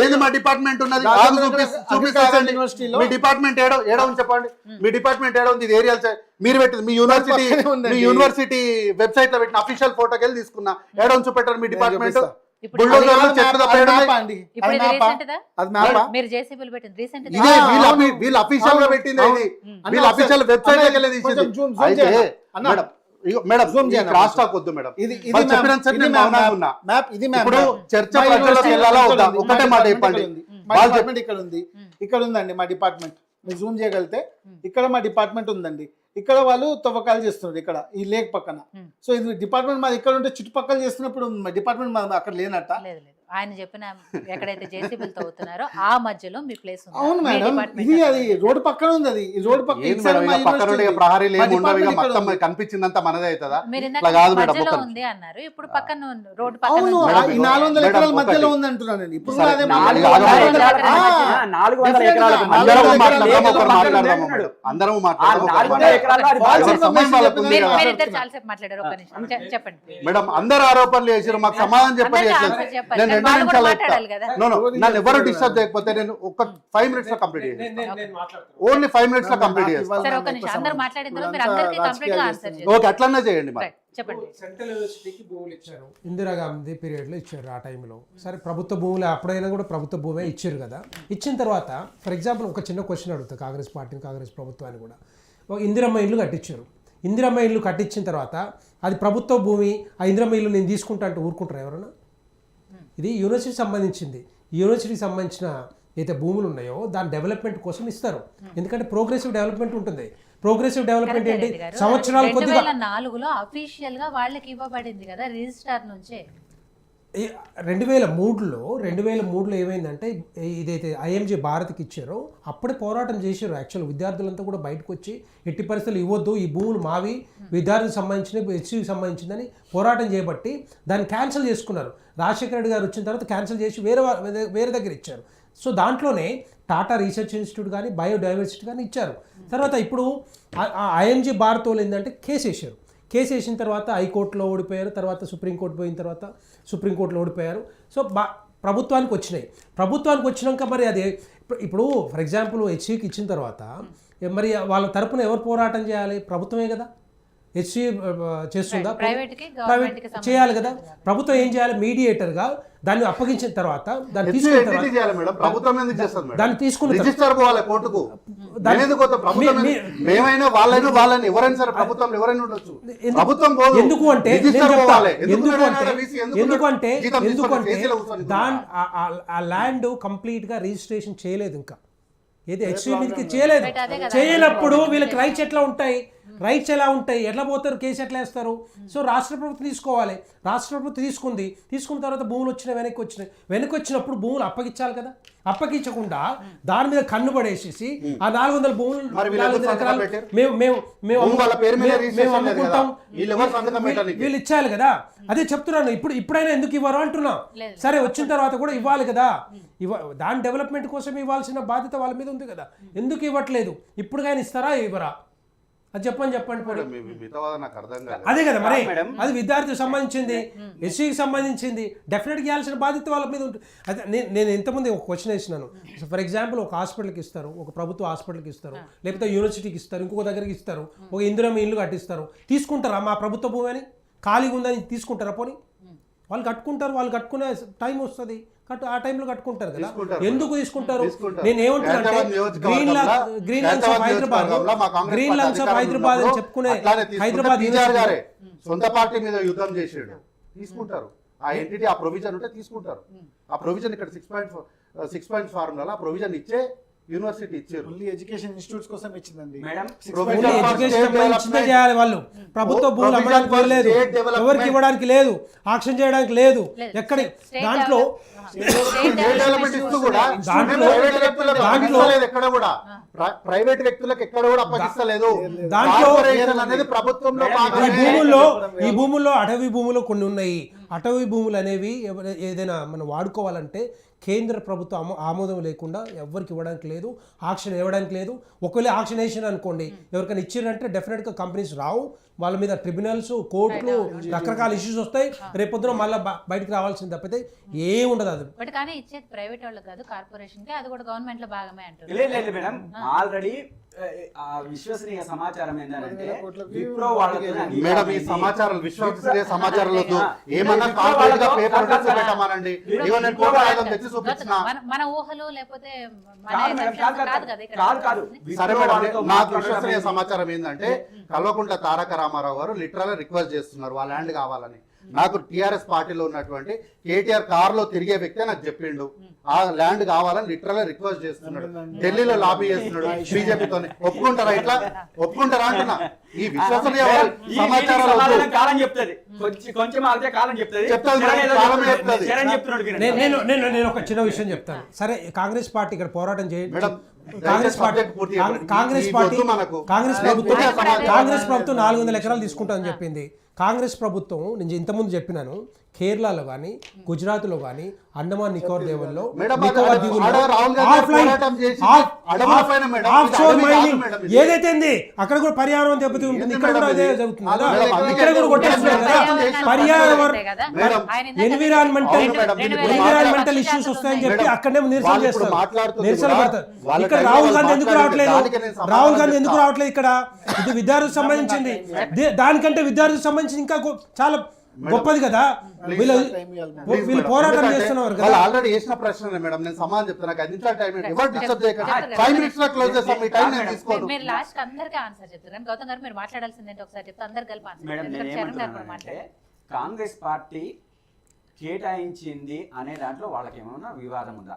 ఏది మా డిపార్ట్మెంట్ ఉన్నది చూపిస్తారండి. మీ డిపార్ట్మెంట్ ఏడో ఉంది చెప్పండి. మీ డిపార్ట్మెంట్ ఏడో ఉంది? ఇది ఏరియా మీరు పెట్టింది మీ యూనివర్సిటీ వెబ్సైట్ లో పెట్టిన అఫీషియల్ ఫోటోకి వెళ్ళి తీసుకున్నా. ఏడో చూపెట్టారు మీ డిపార్ట్మెంట్. వీళ్ళు అఫీషియల్ గా పెట్టింది ఇది. వీళ్ళు అఫీషియల్ వెబ్సైట్ లోకి వెళ్ళి తీసింది. మేడం క్రాస్ టాక్ వద్దు మేడం. ఇప్పుడు చర్చ ప్రజలకు వెళ్ళాలా వద్దా? ఒకటే మాట చెప్పండి. ఇక్కడ ఉందండి మా డిపార్ట్మెంట్. మీరు జూమ్ చేయగలిగితే ఇక్కడ మా డిపార్ట్మెంట్ ఉందండి. ఇక్కడ వాళ్ళు తవ్వకాలు చేస్తున్నారు ఇక్కడ ఈ లేక్ పక్కన. సో ఇది డిపార్ట్మెంట్ మాది ఇక్కడ ఉంటే చుట్టుపక్కల చేస్తున్నప్పుడు డిపార్ట్మెంట్ మాది అక్కడ లేనట్ట. ఆయన చెప్పిన ఎక్కడైతే జేసీబీలు తవ్వుతున్నారో ఆ మధ్యలో మీ ప్లేస్ ఉంది. అవును మేడం, ఇది అది రోడ్డు పక్కన ఉంది. అది ఈ రోడ్డు పక్కన కనిపించిందంత మనదే అవుతుందా? మధ్యలో ఉంది అన్నారు. ఇప్పుడు పక్కన రోడ్డు పక్కన 400 ఎకరాల మధ్యలో ఉంది అంటున్నాను నేను. ఇప్పుడు అందరం చాలాసేపు మాట్లాడారు. ఒక నిమిషం చెప్పండి మేడం. అందరు ఆరోపణలు చేసారు, మాకు సమాధానం చెప్పండి. నన్ను ఎవరు డిస్టర్బ్ చేయకపోతే నేను ఒక 5 minutes లో కంప్లీట్ చేస్తాను. ఓన్లీ 5 minutes లో కంప్లీట్ చేస్తాను. ఓకే, అట్లనే చేయండి. సెంట్రల్ యూనివర్సిటీకి భూములు ఇచ్చారు, ఇందిరాగాంధీ పీరియడ్లో ఇచ్చారు. ఆ టైంలో సరే ప్రభుత్వ భూములు అప్పుడైనా కూడా ప్రభుత్వ భూమే ఇచ్చారు కదా. ఇచ్చిన తర్వాత ఫర్ ఎగ్జాంపుల్ ఒక చిన్న క్వశ్చన్ అడుగుతా కాంగ్రెస్ పార్టీని, కాంగ్రెస్ ప్రభుత్వాన్ని కూడా. ఇందిరమ్మ ఇల్లు కట్టించారు. ఇందిరమ్మ ఇల్లు కట్టించిన తర్వాత అది ప్రభుత్వ భూమి, ఆ ఇందిరమ్మ ఇల్లు నేను తీసుకుంటా అంటే ఊరుకుంటారు ఎవరన్నా? ఇది యూనివర్సిటీకి సంబంధించింది. యూనివర్సిటీకి సంబంధించిన అయితే భూములు ఉన్నాయో దాని డెవలప్మెంట్ కోసం ఇస్తారు. ఎందుకంటే ప్రోగ్రెసివ్ డెవలప్మెంట్ ఉంటుంది. ప్రోగ్రెసివ్ డెవలప్మెంట్ ఏంటి? సంవత్సరాలు కొద్దిగా 2004లో అఫీషియల్ గా వాళ్ళకి ఇవ్వబడింది కదా రిజిస్ట్రార్ నుంచే. 2003లో ఏమైందంటే ఇదైతే ఐఎంజీ భారత్కి ఇచ్చారో అప్పుడే పోరాటం చేశారు. యాక్చువల్ విద్యార్థులంతా కూడా బయటకు వచ్చి ఎట్టి పరిస్థితులు ఇవ్వద్దు, ఈ భూములు మావి, విద్యార్థులకు సంబంధించినవి, హెచ్సికి సంబంధించిందని పోరాటం చేయబట్టి దాన్ని క్యాన్సిల్ చేసుకున్నారు. రాజశేఖర రెడ్డి గారు వచ్చిన తర్వాత క్యాన్సిల్ చేసి వేరే దగ్గర ఇచ్చారు. సో దాంట్లోనే టాటా రీసెర్చ్ ఇన్స్టిట్యూట్ కానీ బయోడైవర్సిటీ కానీ ఇచ్చారు. తర్వాత ఇప్పుడు ఐఎంజీ భారత్ వాళ్ళు ఏంటంటే కేసు వేసారు. కేసు వేసిన తర్వాత హైకోర్టులో ఓడిపోయారు. తర్వాత సుప్రీంకోర్టు పోయిన తర్వాత సుప్రీంకోర్టులో ఓడిపోయారు. సో ప్రభుత్వానికి వచ్చినాయి. ప్రభుత్వానికి వచ్చినాక మరి అది ఇప్పుడు ఫర్ ఎగ్జాంపుల్ హెచ్సికి ఇచ్చిన తర్వాత మరి వాళ్ళ తరపున ఎవరు పోరాటం చేయాలి? ప్రభుత్వమే కదా. హెచ్సి చేస్తుందా? ప్రైవేట్ చేయాలి కదా. ప్రభుత్వం ఏం చేయాలి? మీడియేటర్గా దాన్ని అప్పగించిన తర్వాత దాన్ని తీసుకున్న ఎందుకంటే ఆ ల్యాండ్ కంప్లీట్ గా రిజిస్ట్రేషన్ చేయలేదు. ఇంకా ఏది హెచ్సి మీదకి చేయలేదు. చేయనప్పుడు వీళ్ళకి రైట్స్ ఎట్లా ఉంటాయి? రైట్స్ ఎలా ఉంటాయి? ఎట్లా పోతారు? కేసు ఎట్లా వేస్తారు? సో రాష్ట్ర ప్రభుత్వం తీసుకోవాలి. రాష్ట్ర ప్రభుత్వం తీసుకున్న తర్వాత భూములు వచ్చినాయి, వెనక్కి వచ్చినప్పుడు భూములు అప్పగించాలి కదా. అప్పగించకుండా దాని మీద కన్ను పడేసేసి ఆ 400 భూములు మేము అమ్ముకుంటాం, వీళ్ళు ఇచ్చాలి కదా. అదే చెప్తున్నాను. ఇప్పుడైనా ఎందుకు ఇవ్వరు అంటున్నాం. సరే వచ్చిన తర్వాత కూడా ఇవ్వాలి కదా. దాని డెవలప్మెంట్ కోసం ఇవ్వాల్సిన బాధ్యత వాళ్ళ మీద ఉంది కదా. ఎందుకు ఇవ్వట్లేదు? ఇప్పుడుగానే ఇస్తారా ఇవ్వరా? అది చెప్పండి. అదే కదా మరి. అది విద్యార్థికి సంబంధించింది, ఎస్సీకి సంబంధించింది. డెఫినెట్గా ఇవ్వాల్సిన బాధ్యత వాళ్ళ మీద ఉంటుంది. అదే నేను ఎంతమంది ఒక క్వశ్చన్ వేసినాను. ఫర్ ఎగ్జాంపుల్ ఒక హాస్పిటల్కి ఇస్తారు, ఒక ప్రభుత్వ హాస్పిటల్కి ఇస్తారు, లేకపోతే యూనివర్సిటీకి ఇస్తారు, ఇంకొక దగ్గరికి ఇస్తారు, ఒక ఇందిరమ్మ ఇల్లు కట్టిస్తారు. తీసుకుంటారా? మా ప్రభుత్వ భూమి అని ఖాళీగా ఉందని తీసుకుంటారా? పోనీ వాళ్ళు కట్టుకుంటారు. వాళ్ళు కట్టుకునే టైం వస్తుంది, ఆ టైంలో కట్టుకుంటారు కదా. ఎందుకు తీసుకుంటారు? నేను ఏమంటున్నా గ్రీన్ లంగ్స్ ఆఫ్ హైదరాబాద్ అని చెప్పుకునే హైదరాబాద్ సొంత పార్టీ మీద యుద్ధం చేసాడు, తీసుకుంటారు. ఆ ఎంటిటీ ఆ ప్రొవిజన్ ఉంటే తీసుకుంటారు. ఆ ప్రొవిజన్ ఇక్కడ 6.6 ఫార్ములా ఆ ప్రొవిజన్ ఇచ్చే యూనివర్సిటీ ఇచ్చారు. ఎడ్యుకేషన్ ఇన్స్టిట్యూట్స్ కోసం ఇచ్చిందండి మేడం. చేయాలి వాళ్ళు. ప్రభుత్వ భూములు అమ్మడానికి లేదు, ఎవరికి ఇవ్వడానికి లేదు, ఆక్షన్ చేయడానికి లేదు. ఎక్కడ దాంట్లో ప్రైవేట్ వ్యక్తులకు ఎక్కడ కూడా అప్పగిస్తలేదు. ఈ భూముల్లో అటవీ భూములు కొన్ని ఉన్నాయి. అటవీ భూములు అనేవి ఏదైనా మనం వాడుకోవాలంటే కేంద్ర ప్రభుత్వం ఆమోదం లేకుండా ఎవరికి ఇవ్వడానికి లేదు, ఆక్షన్ ఇవ్వడానికి లేదు. ఒకవేళ ఆక్షన్ వేసిన అనుకోండి, ఎవరికైనా ఇచ్చారంటే డెఫినెట్గా కంపెనీస్ రావు, వాళ్ళ మీద ట్రిబ్యునల్స్, కోర్టులు, రకరకాల ఇష్యూస్ వస్తాయి. రేపొద్దున మళ్ళీ బయటికి రావాల్సింది తప్పితే ఏం ఉండదు. అది బట్ కానీ ఇచ్చేది ప్రైవేట్ వాళ్ళకి కాదు, కార్పొరేషన్ కి, అది కూడా గవర్నమెంట్ లో భాగమే అంటారు. లేదు మేడం, ఆల్రెడీ విశ్వసనీయ సమాచారం ఏంటంటే విప్రో వాళ్ళతో మేడం ఈ సమాచారాలు విశ్వసనీయ సమాచారాలతో ఏమన్నా కాంక్రీట్ గా పేపర్ పెట్టమనండి. ఇవన్నీ నేను కోర్టు ఆయుధం తెచ్చి చూపించిన. మన ఊహలు లేకపోతే మన కాదు మేడం, assumptions కాదు కదా ఇక్కడ. కాదు సరే మేడం, నాకు విశ్వసనీయ సమాచారం ఏంటంటే కల్వకుంట్ల తారక రామారావు గారు లిటరల్ రిక్వెస్ట్ చేస్తున్నారు వాళ్ళ ల్యాండ్ కావాలని. నాకు టిఆర్ఎస్ పార్టీలో ఉన్నటువంటి కేటీఆర్ కార్ లో తిరిగే వ్యక్తి నాకు చెప్పిండు ఆ ల్యాండ్ కావాలని లిటరల్ రిక్వెస్ట్ చేస్తున్నాడు. ఢిల్లీలో లాబీ చేస్తున్నాడు బీజేపీతో. ఒప్పుకుంటారా? ఇట్లా ఒప్పుకుంటారా అంటున్నా. ఈ విశ్వసనీయ సమాచారాలు కాలం చెప్తుంది, కొంచెం ఆగితే కాలం చెప్తుంది. నేను ఒక చిన్న విషయం చెప్తాను. సరే, కాంగ్రెస్ పార్టీ ఇక్కడ పోరాటం చేయండి. కాంగ్రెస్ ప్రభుత్వం 400 ఎకరాలు తీసుకుంటామని చెప్పింది. కాంగ్రెస్ ప్రభుత్వం నేను ఇంతకుముందు చెప్పినాను, కేరళలో కానీ, గుజరాత్లో కానీ, అండమాన్ నికోబార్ దీవుల్లో ఏదైతే అక్కడ కూడా పర్యావరణం దెబ్బతి ఉంటుంది. ఇక్కడ కూడా అదే జరుగుతుంది కదా. ఇక్కడ కూడా కొట్టేస్తున్నారు కదా. పర్యావరణ ఎన్విరాన్మెంటల్ ఇష్యూస్ వస్తాయని చెప్పి అక్కడనే నిరసన చేస్తారు, నిరసన పడతారు. ఇక్కడ రాహుల్ గాంధీ ఎందుకు రావట్లేదు? ఇక్కడ ఇది విద్యార్థులకు సంబంధించింది. దానికంటే విద్యార్థులకు సంబంధించి ఇంకా చాలా గొప్పది కదా. వీళ్ళు పోరాటం చేస్తున్నారు కదా. ఆల్రెడీ చేసిన ప్రశ్న మేడం, నేను సమాధానం చెప్తాను. నాకు 5 నిమిషాలు టైం, ఎవరు డిస్టర్బ్ చేయకండి. 5 minutes లో క్లోజ్ చేస్తాం. మీ టైం నేను తీసుకోను. మీరు లాస్ట్ అందరికీ ఆన్సర్ చెప్తారు కానీ గౌతమ్ గారు మీరు మాట్లాడాల్సింది ఏంటో ఒకసారి చెప్తే అందరు కలిపి ఆన్సర్. కాంగ్రెస్ పార్టీ కేటాయించింది అనే దాంట్లో వాళ్ళకి ఏమైనా వివాదం ఉందా?